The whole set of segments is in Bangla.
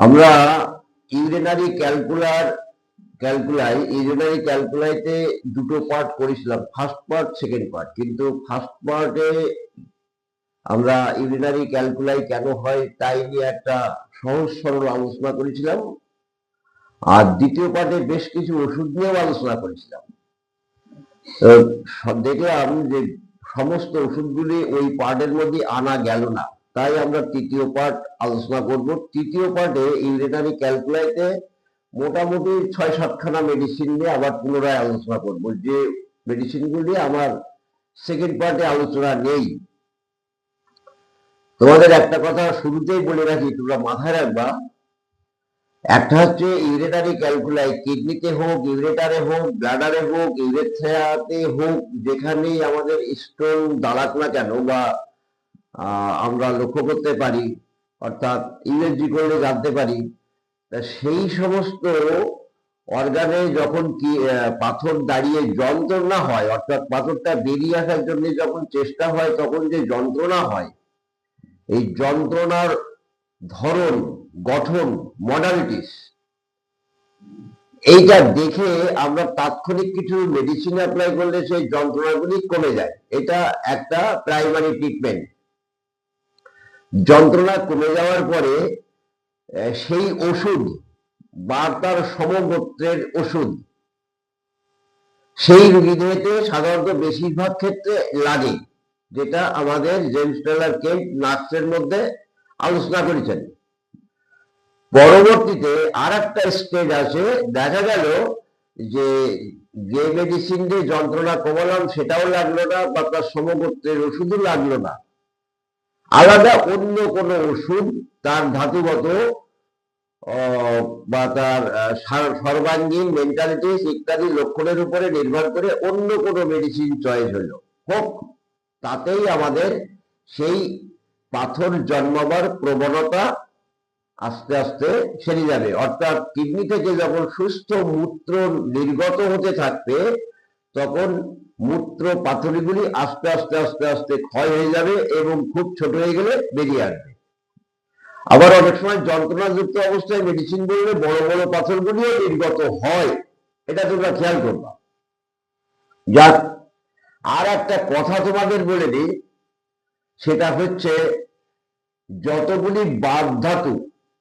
আমরা ইউরিনারি ক্যালকুলাইতে দুটো পার্ট করেছিলাম, ফার্স্ট পার্ট, সেকেন্ড পার্ট। কিন্তু ফার্স্ট পার্টে আমরা ইউরিনারি ক্যালকুলাই কেন হয় তাই নিয়ে একটা সহজ সরল আলোচনা করেছিলাম, আর দ্বিতীয় পার্টে বেশ কিছু ওষুধ নিয়েও আলোচনা করেছিলাম। দেখলাম যে সমস্ত ওষুধগুলি ওই পার্টের মধ্যে আনা গেল না, তাই আমরা তৃতীয় পার্ট আলোচনা করব। তৃতীয় পার্টে ইউরিনারি ক্যালকুলাইতে মোটামুটি 6-7খানা মেডিসিন নিয়ে আবার পুনরায় আলোচনা করব, যে মেডিসিনগুলি আমার সেকেন্ড পার্টে আলোচনা নেই। তোমাদের একটা কথা শুরুতেই বলে রাখি, তোমরা মাথায় রাখবা। একটা হচ্ছে ইউরিনারি ক্যালকুলাই, কিডনিতে হোক, ইউরেটারে হোক, ব্লাডারে হোক, ইউরেথ্রিয়াতে হোক, যেখানেই আমাদের স্টোন দাঁড়াক না কেন বা আমরা লক্ষ্য করতে পারি, অর্থাৎ ইউএসজি করলে জানতে পারি, সেই সমস্ত অর্গানে যখন কি পাথর দাঁড়িয়ে যন্ত্রণা হয়, অর্থাৎ পাথরটা বেরিয়ে আসার জন্য যখন চেষ্টা হয়, তখন যে যন্ত্রণা হয়, এই যন্ত্রণার ধরন, গঠন, মডালিটিস, এইটা দেখে আমরা তাৎক্ষণিক কিছু মেডিসিন অ্যাপ্লাই করলে সেই যন্ত্রণাগুলি কমে যায়। এটা একটা প্রাইমারি ট্রিটমেন্ট। যন্ত্রণা কমে যাওয়ার পরে সেই ওষুধ বা তার সমগোত্রের ওষুধ সেই রোগীদেরকে সাধারণত বেশিরভাগ ক্ষেত্রে লাগে, যেটা আমাদের জেমস টেলর কেন্ট নার্সের মধ্যে আলোচনা করেছেন। পরবর্তীতে আর একটা স্টেজ আছে, দেখা গেল যে যে মেডিসিন দিয়ে যন্ত্রণা কমালাম সেটাও লাগলো না, বা তার সমগোত্রের ওষুধও লাগলো না, আলাদা অন্য কোনো ওষুধ তার ধাতুগত বা তার সর্বাঙ্গীন মেন্টালিটিস ইত্যাদি লক্ষণের উপরে নির্ভর করে অন্য কোনো মেডিসিন চয়েস হলো হোক, তাতেই আমাদের সেই পাথর জন্মাবার প্রবণতা আস্তে আস্তে সেরে যাবে। অর্থাৎ কিডনি থেকে যখন সুস্থ মূত্র নির্গত হতে থাকবে, তখন মূত্র পাথরগুলি আস্তে আস্তে আস্তে আস্তে ক্ষয় হয়ে যাবে এবং খুব ছোট হয়ে গেলে বেরিয়ে আসবে। আবার অনেক সময় যন্ত্রণাযুক্ত অবস্থায় মেডিসিন বললে বড় বড় পাথরগুলিও নির্গত হয়, এটা তোমরা খেয়াল করবা। যাক, আর একটা কথা তোমাদের বলে দিই, সেটা হচ্ছে যতগুলি বাত ধাতু,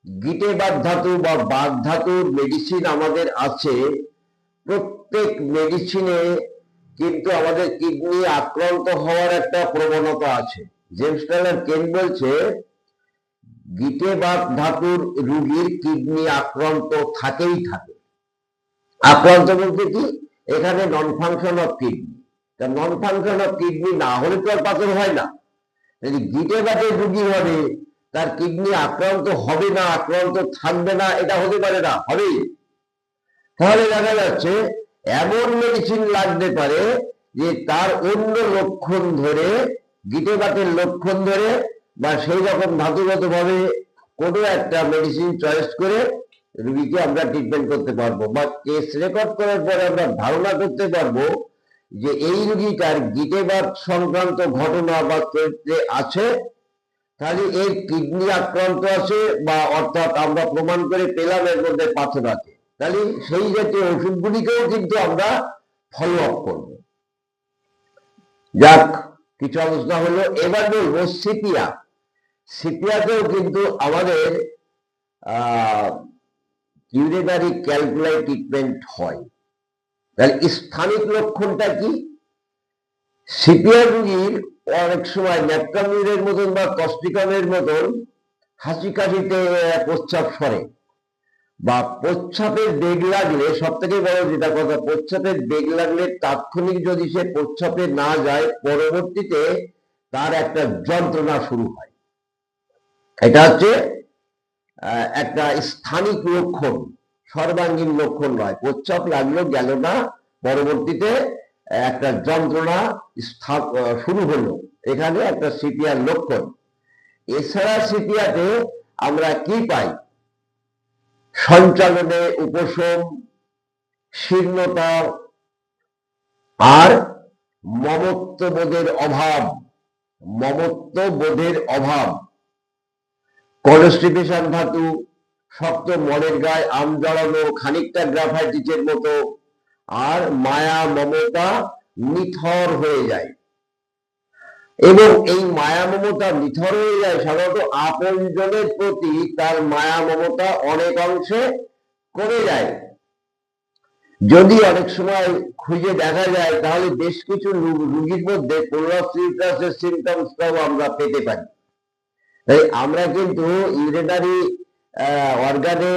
গিটেবাত ধাতু বা বাত ধাতুর মেডিসিন আমাদের আছে, প্রত্যেক মেডিসিনে কিন্তু আমাদের কিডনি আক্রান্ত হওয়ার একটা প্রবণতা আছে। জেমস টেলর কেন্ট বলছে গিটেবাত ধাতুর রোগীর কিডনি আক্রান্ত থাকেই থাকে। আক্রান্ত বলতে কি, এখানে non function of kidney. Non function of kidney না হলে তো আর পাথর হয় না। যদি গিটেবাতের রোগী হবে, তার কিডনি আক্রান্ত হবে না, আক্রান্ত থাকবে না, এটা হতে পারে না, হবেই। তাহলে দেখা যাচ্ছে এমন মেডিসিন লাগতে পারে যে তার অন্য লক্ষণ ধরে, গিটেবাতের লক্ষণ ধরে বা সেই রকম ধাতুগত ভাবে কোনো একটা মেডিসিন চয়েস করে রোগীকে আমরা ট্রিটমেন্ট করতে পারবো, বা কেস রেকর্ড করার পরে আমরা ধারণা করতে পারবো যে এই রোগীটার গিটেবাত সংক্রান্ত ঘটনা বা চরিত্রে আছে, তাহলে এর কিডনি আক্রান্ত আছে, বা অর্থাৎ আমরা প্রমাণ করে পেলাম এর মধ্যে পাথর আছে, তাহলে সেই জাতীয় ওষুধগুলিকেও কিন্তু আমরা ফলো আপ করবো। যাক, কিছু আলোচনা হলো। এবার বলবো সিপিয়া। সিপিয়াতেও কিন্তু আমাদের ইউরিনারি ক্যালকুলাই ট্রিটমেন্ট হয়। তাহলে স্থানিক লক্ষণটা কি? সিপিয়া রোগীর অনেক সময় ন্যাপকামিউরের মতন বা কস্টিকামের মতন হাসি কাশিতে প্রস্রাব সরে, বা প্রস্রাবের বেগ লাগলে, সব থেকে বড় যেটা কথা, প্রস্রাবের বেগ লাগলে তাৎক্ষণিক যদি সে প্রস্রাবে না যায়, পরবর্তীতে তার একটা যন্ত্রণা শুরু হয়। এটা হচ্ছে একটা স্থানিক লক্ষণ, সর্বাঙ্গীন লক্ষণ নয়। প্রস্রাব লাগলো গেল না, পরবর্তীতে একটা যন্ত্রণা শুরু হলো, এখানে একটা সিপিয়ার লক্ষণ। এছাড়া সিপিয়াতে আমরা কি পাই? সঞ্চালনে উপশম, শীর্ণতা, আর মমত্ববোধের অভাব, কনস্টিপেশন ধাতু, শক্ত মনের গায়ে আম জড়ানো, খানিকটা গ্রাফাইটিসের মতো, আর মায়া মমতা নিথর হয়ে যায়। এবং এই মায়া মমতা নিথর হয়ে যায় সাধারণত আপনজনের প্রতি তার মায়া মমতা অনেক অংশে কমে যায়। যদি অনেক সময় খুঁজে দেখা যায় তাহলে বেশ কিছু রোগীর মধ্যে কোলোরাসিটাসের সিমটমসটাও আমরা পেতে পারি। তাই আমরা কিন্তু ইউরিনারি অর্গানে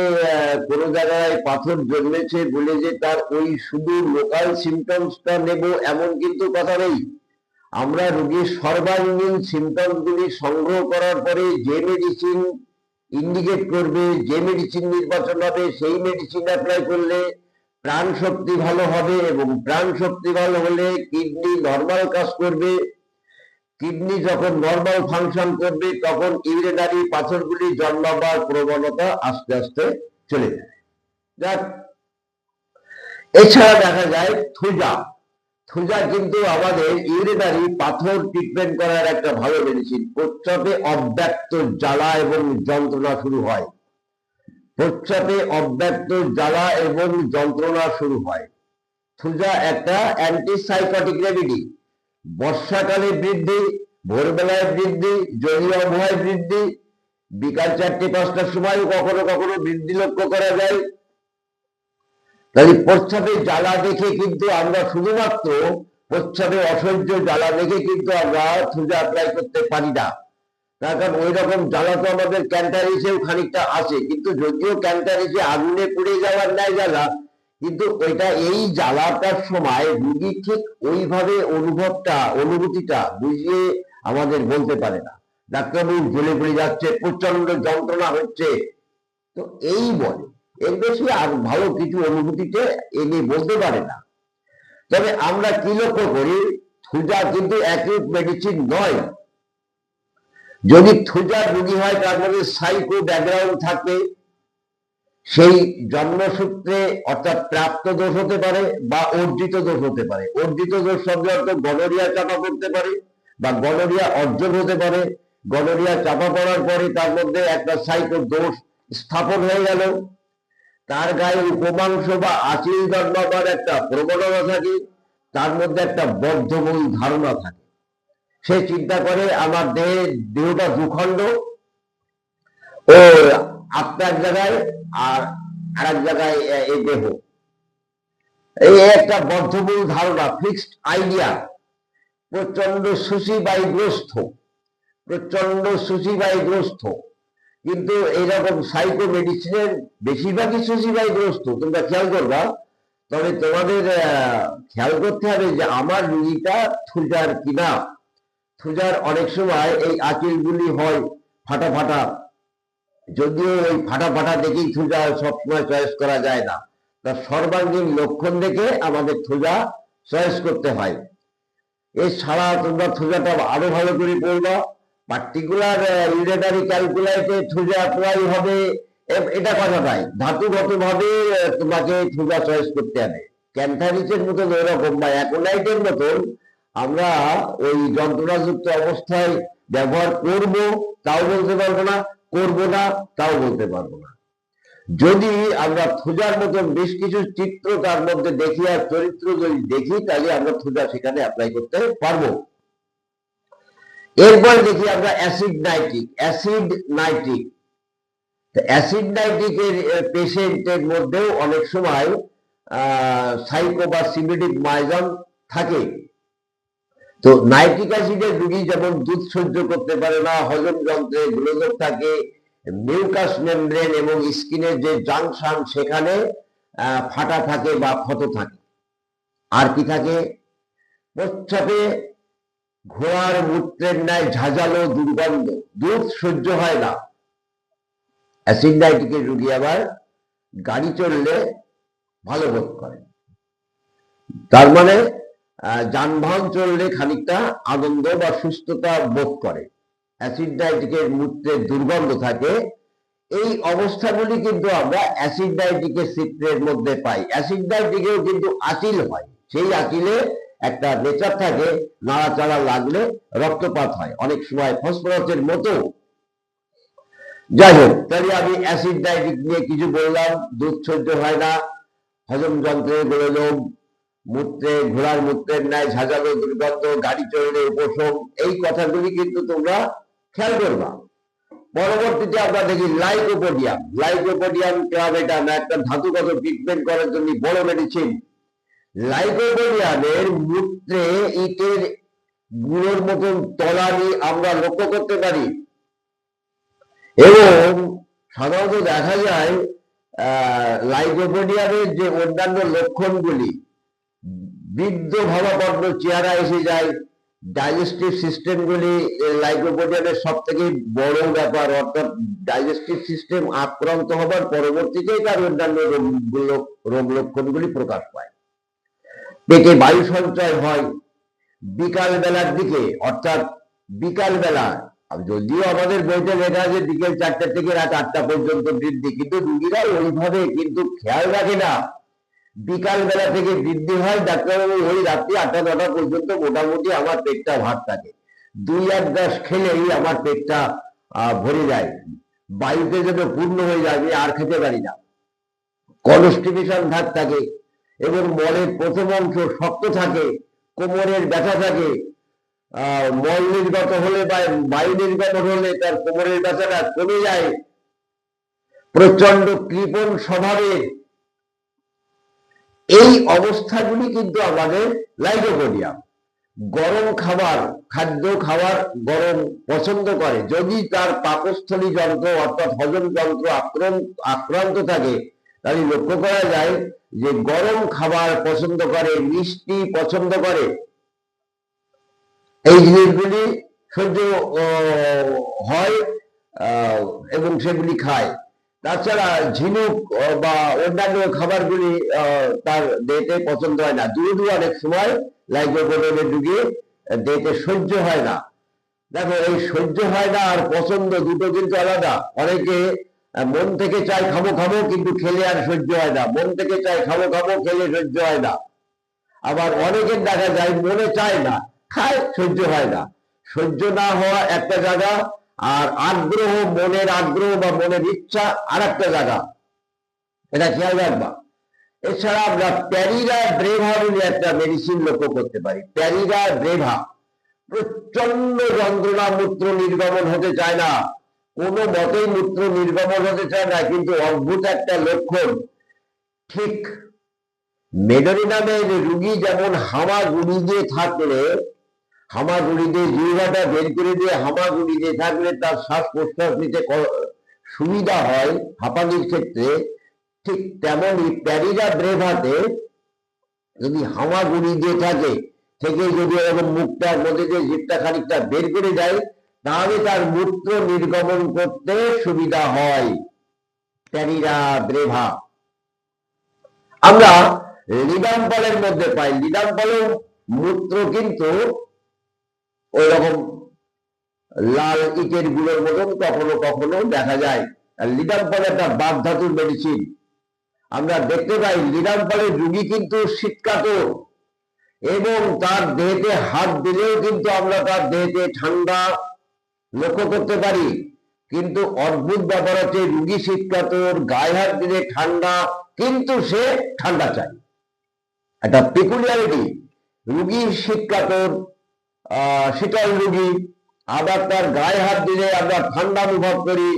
কোনো জায়গায় পাথর জন্মেছে বলে যে তার ওই শুধু লোকাল সিমটমসটা নেব এমন কিন্তু কথা নেই। আমরা রোগীর সর্বাঙ্গীন সিমটমসগুলি সংগ্রহ করার পরে যে মেডিসিন ইন্ডিকেট করবে, যে মেডিসিন নির্বাচন হবে, সেই মেডিসিন অ্যাপ্লাই করলে প্রাণ শক্তি ভালো হবে, এবং প্রাণ শক্তি ভালো হলে কিডনি নর্মাল কাজ করবে। কিডনি যখন নর্মাল ফাংশন করবে তখন ইউরিনারি পাথরগুলি জন্মাবার প্রবণতা আস্তে আস্তে চলে যায়। এছাড়া দেখা যায় থুজা কিন্তু আমাদের ইউরিনারি পাথর ট্রিটমেন্ট করার একটা ভালো মেডিসিন। প্রস্রাবে অব্যক্ত জ্বালা এবং যন্ত্রণা শুরু হয়, প্রস্রাবে অব্যক্ত জ্বালা এবং যন্ত্রণা শুরু হয়। থুজা একটা অ্যান্টিসাইকোটিক রেমেডি। বর্ষাকালে বৃদ্ধি, ভোরবেলায় বৃদ্ধি, জলীয় আবহাওয়ায় বৃদ্ধি, বিকাল 4-5টার সময় কখনো কখনো বৃদ্ধি লক্ষ্য করা যায়। তাহলে প্রস্রাবে জ্বালা দেখে কিন্তু আমরা শুধুমাত্র প্রস্রাবে অসহ্য জ্বালা দেখে কিন্তু আমরা থুজা অ্যাপ্লাই করতে পারি না। তার কারণ ওই রকম জ্বালা তো আমাদের ক্যান্টারিসেও খানিকটা আছে, কিন্তু যদিও ক্যান্টারিসে আগুনে পুড়ে যাওয়ার ন্যায় জ্বালা, কিন্তু ওইটা এই জ্বালাটার সময় রুগী ঠিক ওইভাবে অনুভূতিটা বুঝিয়ে আমাদের বলতে পারে না। ডাক্তারবাবু জ্বলে পড়ে যাচ্ছে, প্রচন্ড যন্ত্রণা হচ্ছে, তো এই বলে, এর বেশি আর ভালো কিছু অনুভূতিতে এনে বলতে পারে না। তবে আমরা কি লক্ষ্য করি, থুজা কিন্তু অ্যাকিউট মেডিসিন নয়। যদি থুজার রোগী হয় তার মধ্যে সাইকো ব্যাকগ্রাউন্ড থাকে, সেই জন্মসূত্রে অর্থাৎ প্রাপ্ত দোষ হতে পারে বা অর্জিত দোষ হতে পারে। অর্জিত দোষ শব্দ অর্থ গনোরিয়া চাপা পড়তে পারে বা গনোরিয়া অর্জন হতে পারে। গনোরিয়া চাপা পড়ার পরে তার মধ্যে একটা সাইকো দোষ স্থাপন হয়ে গেল, তার গায়ে উপমাংশ বা আচিল জন্মাবার একটা প্রবণতা থাকে, তার মধ্যে একটা বদ্ধমূল ধারণা থাকে। সে চিন্তা করে আমার দেহটা দুখণ্ড, ও আত্মা এক জায়গায় আর এক জায়গায় এই দেহ, এই একটা বদ্ধমূল ধারণা, ফিক্সড আইডিয়া। প্রচন্ড সুসিবাইগ্রস্ত। কিন্তু এইরকম সাইকো মেডিসিনের বেশিরভাগই সুসিবাইগ্রস্ত, তোমরা খেয়াল করবা। তবে তোমাদের খেয়াল করতে হবে যে আমার রুগীটা থুজার কিনা। থুজার অনেক সময় এই আঁচিলগুলি হয় ফাটা ফাটা, যদিও ওই ফাটা ফাটা দেখেই থুজা সবসময় চয়েস করা যায় না। তার সর্বাঙ্গীন লক্ষণ দেখে আমাদের থুজা চয়েস করতে হয়। এছাড়া তোমরা থুজাটা আরো ভালো করে পড়বা। পার্টিকুলার ইউরিনারি ক্যালকুলাইতে থুজা অ্যাপ্লাই হবে এটা কথা নাই, ধাতুগত ভাবে তোমাকে থুজা চয়েস করতে হবে। ক্যান্থারিসের মতন এরকম বা অ্যাকোনাইটের মতন আমরা ওই যন্ত্রণাযুক্ত অবস্থায় ব্যবহার করব তাও বলতে পারবো না, করব না তাও বলতে পারবো না। যদি আমরা থুজার মতন বেশ কিছু চিত্র তার মধ্যে দেখি আর চরিত্র যদি দেখি, তাহলে আমরা থুজা সেখানে অ্যাপ্লাই করতে পারবো। এরপর দেখি আমরা অ্যাসিড নাইট্রিক এর পেশেন্টের মধ্যেও অনেক সময় সাইকো বা সিমিডিক মাইজম থাকে। তো নাইট্রিক অ্যাসিডের রোগী যেমন দুধ সহ্য করতে পারে না, হজম যন্ত্রে গোলযোগ থাকে, মিউকাস মেমব্রেন এবং স্কিনের যে জাংশন সেখানে ফাটা থাকে বা ক্ষত থাকে। আর কি থাকে, প্রস্রাবে ঘোড়ার মূত্রের ন্যায় ঝাঁঝালো দুর্গন্ধ, দুধ সহ্য হয় না। অ্যাসিড নাইট্রিকের রোগী আবার গাড়ি চললে ভালো বোধ করে, তার মানে যানবাহন চললে খানিকটা আনন্দ বা সুস্থতা বোধ করে। অ্যাসিড নাইট্রিকের মূত্রের দুর্গন্ধ থাকে। এই অবস্থাগুলি কিন্তু আমরা অ্যাসিড নাইট্রিকের চিত্রের মধ্যে পাই। অ্যাসিড নাইট্রিকেও কিন্তু আঁচিল হয়, সেই আঁচিলে একটা নেচার থাকে, নাড়াচাড়া লাগলে রক্তপাত হয়, অনেক সময় ফসফরাসের মতো। যাই হোক, তাহলে আমি অ্যাসিড ডায়েটিক নিয়ে কিছু বললাম। দুধ সহ্য হয় না, হজম যন্ত্রে গোলযোগ, মূত্রে ঘোড়ার মূত্রের ন্যায় ঝাঁঝালো দুর্গন্ধ, গাড়ি চড়লে উপশম, এই কথাগুলি কিন্তু তোমরা খেয়াল করবা। পরবর্তীতে আমরা দেখি লাইকোপোডিয়াম। লাইকোপোডিয়াম ক্লাবেটাম একটা ধাতুগত ট্রিটমেন্ট করার জন্য বড় মেডিসিন। লাইকোপোডিয়ামের মূত্রে ইটের গুঁড়োর মতন তলানি আমরা লক্ষ্য করতে পারি, এবং সাধারণত দেখা যায় লাইকোপোডিয়ামের যে অন্যান্য লক্ষণগুলি, বৃদ্ধ ভাবাপন্ন চেহারা এসে যায়, ডাইজেস্টিভ সিস্টেমগুলি লাইকোপোডিয়ামের সব থেকে বড় ব্যাপার, অর্থাৎ ডাইজেস্টিভ সিস্টেম আক্রান্ত হবার পরবর্তীতেই তার অন্যান্য রোগ লক্ষণগুলি প্রকাশ পায়। পেটে বায়ু সঞ্চয় হয় বিকাল বেলার দিকে, অর্থাৎ বিকাল বেলা, যদিও আমাদের বইতে লেখা আছে বিকেল 4টা থেকে রাত 8টা পর্যন্ত বৃদ্ধি, কিন্তু রুগীরা ওইভাবে কিন্তু খেয়াল রাখে না। বিকাল বেলা থেকে বৃদ্ধি হয়, ডাক্তারবাবু ওই রাত্রি 8টা-9টা পর্যন্ত মোটামুটি আমার পেটটা ভার থাকে, 2-1 গ্লাস খেলেই আমার পেটটা ভরে যায়, বায়ুতে যেন পূর্ণ হয়ে যায়, আমি আর খেতে পারি না। কনস্টিপেশন ভাব থাকে, এবং মলের প্রথম অংশ শক্ত থাকে, কোমরের ব্যথা থাকে, মল নির্গত হলে বা বায়ু নির্গত হলে তার কোমরের ব্যথাটা কমে যায়, প্রচন্ড কৃপণ স্বভাবের। এই অবস্থাগুলি কিন্তু আমাদের লাইকোপোডিয়াম। গরম খাদ্য খাওয়ার গরম পছন্দ করে, যদি তার পাকস্থলী যন্ত্র অর্থাৎ হজম যন্ত্র আক্রান্ত থাকে, তাহলে লক্ষ্য করা যায় যে গরম খাবার পছন্দ করে, মিষ্টি পছন্দ করে, এই জিনিসগুলি সহ্য হয় এবং সেগুলি খায়। তাছাড়া ঝিনুক বা অন্যান্য খাবারগুলি তার দেহতে পছন্দ হয় না। দুধও অনেক সময় লাইকোপোডিয়ামের রোগী দেহতে সহ্য হয় না। দেখো, এই সহ্য হয় না আর পছন্দ দুটো কিন্তু আলাদা। অনেকে মন থেকে চায় খাবো খাবো, কিন্তু খেলে আর সহ্য হয় না, মন থেকে চায় খাবো খাবো, খেলে সহ্য হয় না। আবার অনেকের দেখা যায় মনে চায় না, খায়, সহ্য হয় না। সহ্য না হওয়া একটা জায়গা, আর আগ্রহ, মনের আগ্রহ বা মনের ইচ্ছা আর একটা জায়গা, এটা খেয়াল রাখবা। এছাড়া আমরা প্যারিরা ব্রেভা বলে একটা মেডিসিন লক্ষ্য করতে পারি। প্যারিরা ব্রেভা প্রচন্ড যন্ত্রণা, মূত্র নির্গমন হতে চায় না, কোনো মতেই মূত্র নির্গমন হতে চায় না, কিন্তু অদ্ভুত একটা লক্ষণ। ঠিক মেডরি নামের রুগী যেমন হামাগুড়ি দিয়ে থাকলে, হামাগুড়ি দিয়ে জিহ্বাটা বের করে দিয়ে হামাগুড়ি দিয়ে থাকলে তার শ্বাস প্রশ্বাস নিতে সুবিধা হয় হাঁপানির ক্ষেত্রে, ঠিক তেমনই প্যারিরা ব্রেভাতে যদি হামাগুড়ি দিয়ে থাকে, থেকে যদি এরকম মুখটার মধ্যে দিয়ে জিভটা খানিকটা বের করে যায়, তাহলে তার মূত্র নির্গমন করতে সুবিধা হয়। প্যারিরা ব্রেভা আমরা লিডাম্পলের মধ্যে পাই। লিডাম্পলের মূত্র কিন্তু ওই রকম লাল ইটের গুঁড়োর মতন কখনো কখনো দেখা যায়। আর লিডাম্পল একটা বাত ধাতুর মেডিসিন। আমরা দেখতে পাই লিডাম্পলের রোগী কিন্তু শীতকাতর, এবং তার দেহেতে হাত দিলেও কিন্তু আমরা তার দেহেতে ঠান্ডা লক্ষ্য করতে পারি। কিন্তু অদ্ভুত ব্যাপার হচ্ছে, রুগী শীতকাতর, গায়ে হাত দিলে ঠান্ডা, কিন্তু সে ঠান্ডা চায়। একটা পেকুলিয়ারিটি, রুগী শীতকাতর, শীতল রুগী, আবার তার গায়ে হাত দিলে আমরা ঠান্ডা অনুভব করি,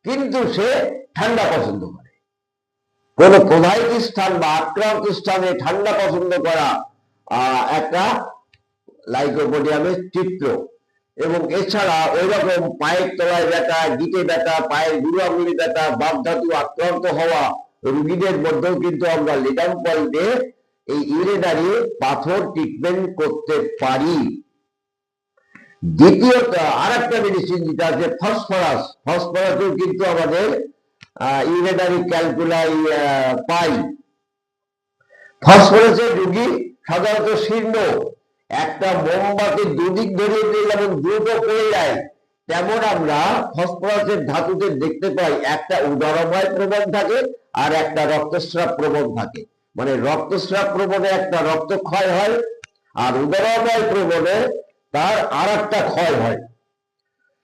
কিন্তু সে ঠান্ডা পছন্দ করে। কোন প্রবাহিত স্থান বা আক্রান্ত স্থানে ঠান্ডা পছন্দ করা একটা লাইকোপোডিয়ামের চিত্র। এবং এছাড়া ওই রকম পায়ের তলায় ব্যথা, গিটে ব্যথা, পায়ের বুড়ো আঙুলি ব্যথা, বাত ধাতু আক্রান্ত হওয়া রোগীদের মধ্যেও কিন্তু আমরা লিডাম্পল দিয়ে এই ইউরিনারি পাথর ট্রিটমেন্ট করতে পারি। দ্বিতীয়ত আর একটা মেডিসিন যেটা আছে ফসফরাস। ফসফরাসও কিন্তু আমাদের ইউরিনারি ক্যালকুলাই পাই। ফসফরাসের রোগী সাধারণত শীর্ণ, একটা মোমবাতি দুদিক ধরিয়ে দিয়ে যেমন দ্রুত পড়ে যায়, তেমন আমরা ফসফরাসের ধাতুতে দেখতে পাই একটা উদরময় প্রবণ থাকে আর একটা রক্তস্রাব প্রবণ থাকে। মানে রক্তস্রাব প্রবণে একটা রক্তক্ষয় হয়, আর উদরময় প্রবণে তার আর একটা ক্ষয় হয়।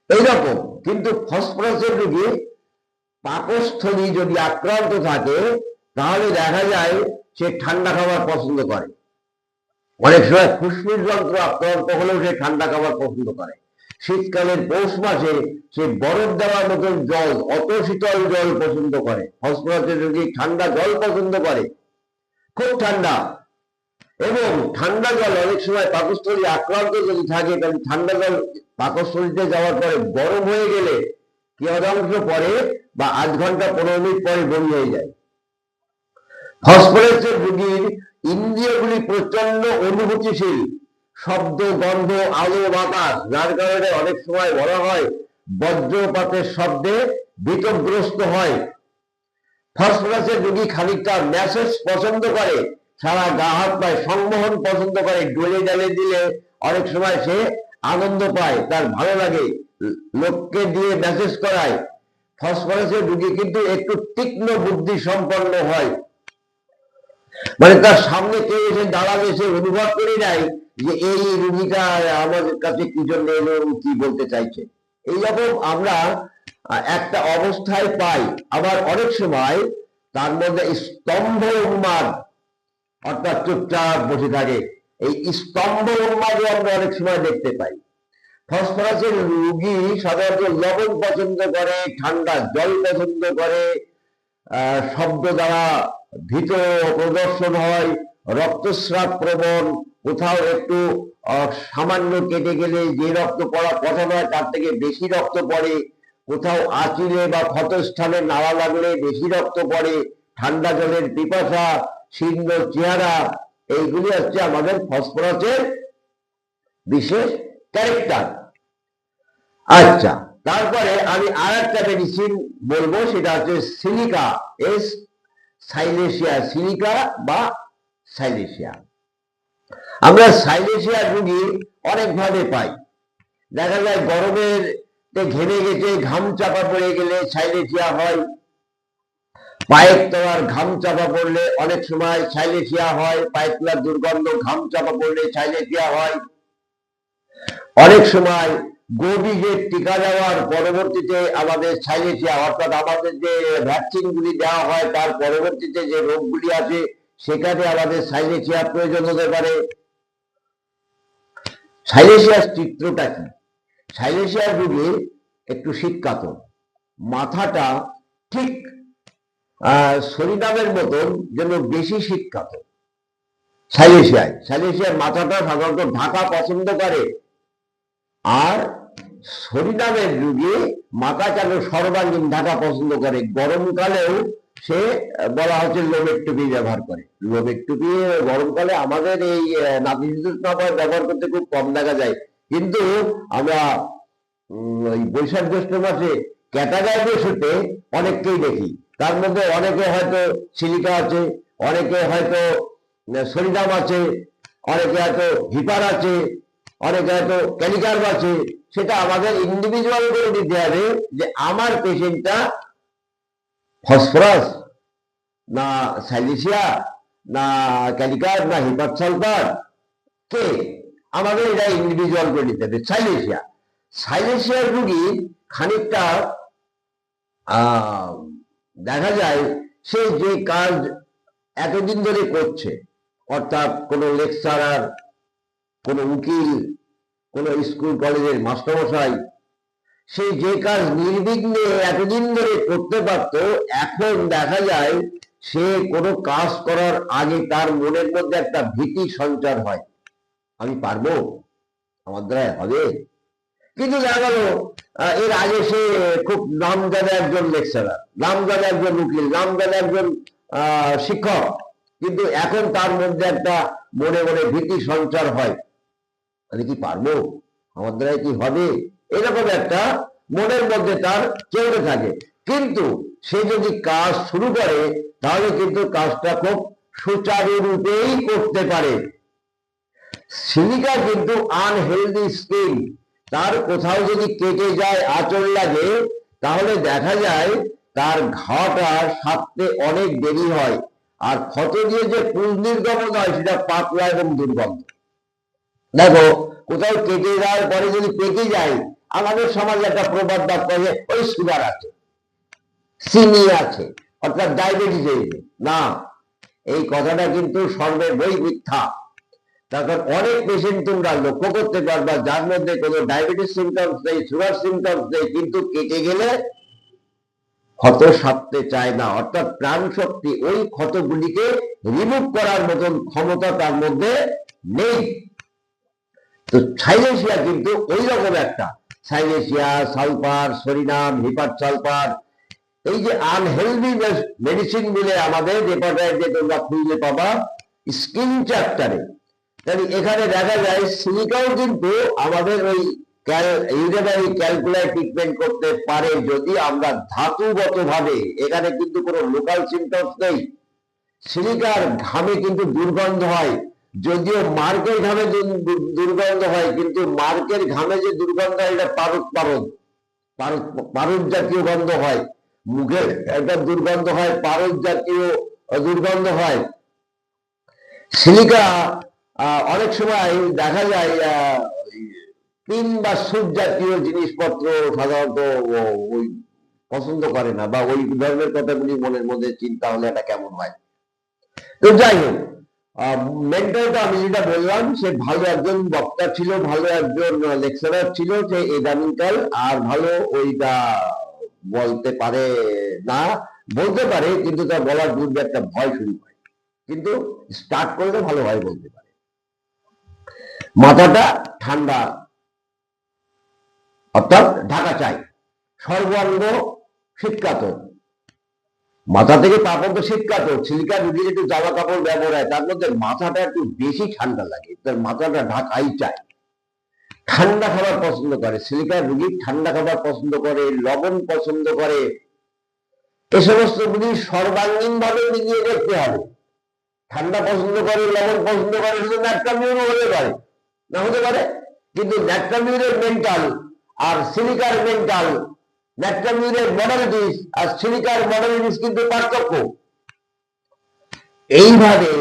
এইরকম কিন্তু ফসফরাসের রোগী পাকস্থলী যদি আক্রান্ত থাকে তাহলে দেখা যায় সে ঠান্ডা খাবার পছন্দ করে। অনেক সময় ফুসফুস যন্ত্র আক্রান্ত হলেও সে ঠান্ডা খাবার পছন্দ করে। শীতকালের পৌষ মাসে সে বরফ দেওয়ার মতন জল, অত শীতল জল পছন্দ করে। ফসফরাসের রোগী ঠান্ডা জল পছন্দ করে, খুব ঠান্ডা। এবং ঠান্ডা জল অনেক সময় পাকস্থলী আক্রান্ত যদি থাকে তাহলে ঠান্ডা জল পাকস্থলীতে যাওয়ার পরে গরম হয়ে গেলে কি অংশ পরে বা 8 ঘন্টা 15 মিনিট পরে বমি হয়ে যায়। ফসফরাসের রোগীর ইন্দ্রিয়গুলি প্রচন্ড অনুভূতিশীল, শব্দ, গন্ধ, আলো, বাতাস, যার কারণে অনেক সময় বলা হয় বজ্রপাতের শব্দে বিপদগ্রস্ত হয়। ফসফরাসের রোগী খানিকটা ম্যাসেজ পছন্দ করে, সারা গা হাত পায় সংমোহন পছন্দ করে, ডলে ডালে দিলে অনেক সময় সে আনন্দ পায়, তার ভালো লাগে, লোককে দিয়ে ম্যাসেজ করায়। ফসফরাসের রোগী কিন্তু একটু তীক্ষ্ণ বুদ্ধি সম্পন্ন হয়, মানে তার সামনে কেউ এসে দাঁড়াবে সে অনুভব করে নাই যে এই রোগীটা আমাদের কাছে কি জন্য এলো, কি বলতে চাইছে। এইরকম আমরা একটা অবস্থায় পাই। আবার অনেক সময় তার মধ্যে স্তম্ভ উন্মাদ, অর্থাৎ চুপচাপ বসে থাকে, এই স্তম্ভ উন্মাদও আমরা অনেক সময় দেখতে পাই। ফসফরাসের রোগী সাধারণত লবণ পছন্দ করে, ঠান্ডা জল পছন্দ করে, শব্দ দ্বারা ভীত প্রদর্শন হয়, রক্তস্রাব প্রবণ, কোথাও একটু সামান্য কেটে গেলে যে রক্ত পড়ার কথা নয় তার থেকে বেশি রক্ত পড়ে, কোথাও আঁচিলে বা ক্ষতস্থানে নাড়া লাগলে বেশি রক্ত পড়ে, ঠান্ডা জলের পিপাসা, শীর্ণ চেহারা, এইগুলি হচ্ছে আমাদের ফসফরাসের বিশেষ ক্যারেক্টার। আচ্ছা, তারপরে আমি আর একটা মেডিসিন বলবো, সেটা হচ্ছে সিলিকা, সাইলেশিয়া, সিলিকা বা সাইলেশিয়া। আমরা সাইলেশিয়া রোগী অনেকভাবে পাই। দেখা যায় গরমের ঘেমে গেছে, ঘাম চাপা পড়ে গেলে সাইলেশিয়া হয়। পায়ের তলার ঘাম চাপা পড়লে অনেক সময় সাইলেশিয়া হয়। পায়ের তলার দুর্গন্ধ, ঘাম চাপা পড়লে সাইলেশিয়া হয়। অনেক সময় কোভিডের টিকা দেওয়ার পরবর্তীতে আমাদের সাইলেশিয়া, অর্থাৎ আমাদের যে ভ্যাকসিন গুলি দেওয়া হয় তার পরবর্তীতে যে রোগগুলি আছে সেখানে আমাদের সাইলেশিয়া প্রয়োজন হতে পারে। সাইলেশিয়ার চিত্রটা কি? সাইলেশিয়ার রোগী একটু শীতকাতর, মাথাটা ঠিক সরিনামের মতন যেন বেশি শীতকাতর। সাইলেশিয়ার মাথাটা সাধারণত ঢাকা পছন্দ করে, আর সরিনামের রোগী মাথা কেন সর্বাঙ্গীন ঢাকা পছন্দ করে। গরমকালেও সে বলা হচ্ছে লোমের টুপি ব্যবহার করে। লোমের টুপি গরমকালে আমাদের এই নাতিশীতোষ্ণ ব্যবহার করতে খুব কম দেখা যায়, কিন্তু আমরা ওই বৈশাখ জ্যৈষ্ঠ মাসে ক্যাটাগায় বসতে অনেককেই দেখি। তার মধ্যে অনেকে হয়তো সিলিকা আছে, অনেকে হয়তো সরিনাম আছে, অনেকে হয়তো হিপার আছে, অনেকে হয়তো ক্যালিকার্ব আছে। সেটা আমাদের ইন্ডিভিজুয়াল করে দিতে হবে যে আমার পেশেন্টটা ফসফরাস না সাইলেশিয়া না ক্যালিকার্ব না হিপার সালফার কে, আমাদের এটা ইন্ডিভিজুয়াল করে দিতে হবে। সাইলেশিয়ার রোগী খানিকটা দেখা যায় সে যে কাজ এতদিন ধরে করছে, অর্থাৎ কোনো লেকচারার, কোনো উকিল, কোনো স্কুল কলেজের মাস্টারমশাই, সে যে কাজ নির্বিঘ্নে এতদিন ধরে করতে পারত, এখন দেখা যায় সে কোনো কাজ করার আগে তার মনের মধ্যে একটা ভীতি সঞ্চার হয়, আমি পারবো, আমার দ্বারা হবে। কিন্তু দেখা গেল এর আগে সে খুব নামজাদা একজন লেকচারার, নামজাদা একজন উকিল, নামজাদা একজন শিক্ষক, কিন্তু এখন তার মধ্যে একটা মনে মনে ভীতি সঞ্চার হয়, আমি কি পারবো, আমার দ্বারা কি হবে, এরকম একটা মনের মধ্যে তার চলতে থাকে। কিন্তু সে যদি কাজ শুরু করে তাহলে কিন্তু কাজটা খুব সুচারুরূপেই করতে পারে। সিলিকা কিন্তু আনহেলদি স্কিন, তার কোথাও যদি কেটে যায়, আঁচড় লাগে, তাহলে দেখা যায় তার ঘাটা সারতে অনেক দেরি হয়, আর ক্ষত দিয়ে যে পুঁজ নির্গমন হয় সেটা পাতলা এবং দুর্গন্ধ। দেখো কোথাও কেটে যাওয়ার পরে যদি পেকে যায় আমাদের সমাজে একটা প্রবাদ বাক্য আছে, ওই সুগার আছে, চিনি আছে, অর্থাৎ ডায়াবেটিস হয়েছে। না, এই কথাটা কিন্তু সর্ববই মিথ্যা। তখন অনেক পেশেন্ট তোমরা লক্ষ্য করতে পারবা যার মধ্যে কোনো ডায়াবেটিস সিমটমস নেই, সুগার সিমটমস নেই, কিন্তু কেটে গেলে ক্ষত সারতে চায় না, অর্থাৎ প্রাণ শক্তি ওই ক্ষতগুলিকে রিমুভ করার মতন ক্ষমতা তার মধ্যে নেই। তো সাইলেশিয়া কিন্তু ওই রকম একটা, সাইলেশিয়া, সালফার, সরিনাম, হিপার সালফার, এই যে আনহেলদি মেডিসিন গুলো আমাদের যে তোমরা খুঁজে পাবা স্কিন চ্যাপ্টারে। তাহলে এখানে দেখা যায় সিলিকাও কিন্তু আমাদের ওই ইউরিনারি ক্যালকুলার ট্রিটমেন্ট করতে পারে যদি আমরা ধাতুগত ভাবে, এখানে কিন্তু কোনো লোকাল সিমটমস নেই। সিলিকার ঘামে কিন্তু দুর্গন্ধ হয়, যদিও মার্কের ঘামে দুর্গন্ধ হয়, কিন্তু মার্কের ঘামে যে দুর্গন্ধ হয় এটা পারদ জাতীয় গন্ধ হয়, মুখের একটা দুর্গন্ধ হয়, পারদ জাতীয় দুর্গন্ধ হয়। সিলিকা অনেক সময় দেখা যায় পিন বা সুট জাতীয় জিনিসপত্র সাধারণত ওই পছন্দ করে না, বা ওই ধরনের কথাগুলি মনের মধ্যে চিন্তা হলে এটা কেমন হয়। তো যাই হোক, মেন্টরটা আমি যেটা বললাম, সে ভালো একজন বক্তা ছিল, ভালো একজন লেকচারার ছিল, সে এদানিকাল আর ভালো ওইটা বলতে পারে না, বলতে পারে কিন্তু তার বলার পূর্বে একটা ভয় শুরু হয়, কিন্তু স্টার্ট করলে ভালো হয় বলতে পারে। মাথাটা ঠান্ডা, অর্থাৎ ঢাকা চাই, সর্বাঙ্গ শীতকাতর, মাথা থেকে পা পর্যন্ত শীতকাতর। সিলিকা রুগীর একটু জামা কাপড় ব্যবহার হয়, তার মধ্যে মাথাটা একটু বেশি ঠান্ডা লাগে, তার মাথাটা ঢাকাই চায়। ঠান্ডা খাবার পছন্দ করে, সিলিকা রুগী ঠান্ডা খাবার পছন্দ করে, লবণ পছন্দ করে। এ সমস্ত গুলি সর্বাঙ্গীন ভাবে মিলিয়ে দেখতে হবে। ঠান্ডা পছন্দ করে, লবণ পছন্দ করে, শুধু ন্যাট্রামিউরও হতে পারে, না হতে পারে, কিন্তু ন্যাট্রামিউরের মেন্টাল আর সিলিকার মেন্টাল, ন্যাট্রামিউরের মডালিটিস আর সিলিকার মডালিটিস কিন্তু পার্থক্য। এইভাবে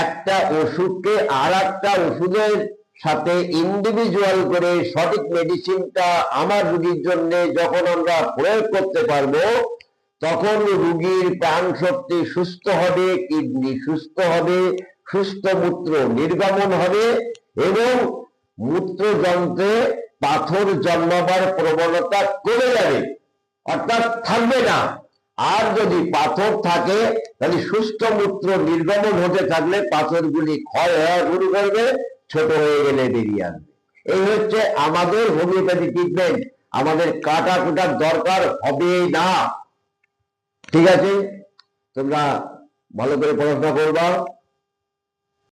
একটা ওষুধকে আর একটা ওষুধের সাথে ইন্ডিভিজুয়াল করে সঠিক মেডিসিনটা আমার রোগীর জন্য যখন আমরা প্রয়োগ করতে পারবো, তখন রোগীর প্রাণ শক্তি সুস্থ হবে, কিডনি সুস্থ হবে, সুস্থ মূত্র নির্গমন হবে এবং মূত্রযন্ত্রে পাথর জন্মাবার প্রবণতা কমে যাবে, অর্থাৎ থাকবে না। আর যদি পাথর থাকে তাহলে সুস্থ মূত্র নির্গমন হতে থাকলে পাথরগুলি ক্ষয় হওয়া শুরু করবে, ছোট হয়ে গেলে বেরিয়ে আসবে। এই হচ্ছে আমাদের হোমিওপ্যাথি ট্রিটমেন্ট। আমাদের কাটা কুটার দরকার হবে না। ঠিক আছে, তোমরা ভালো করে পড়াশোনা করবা।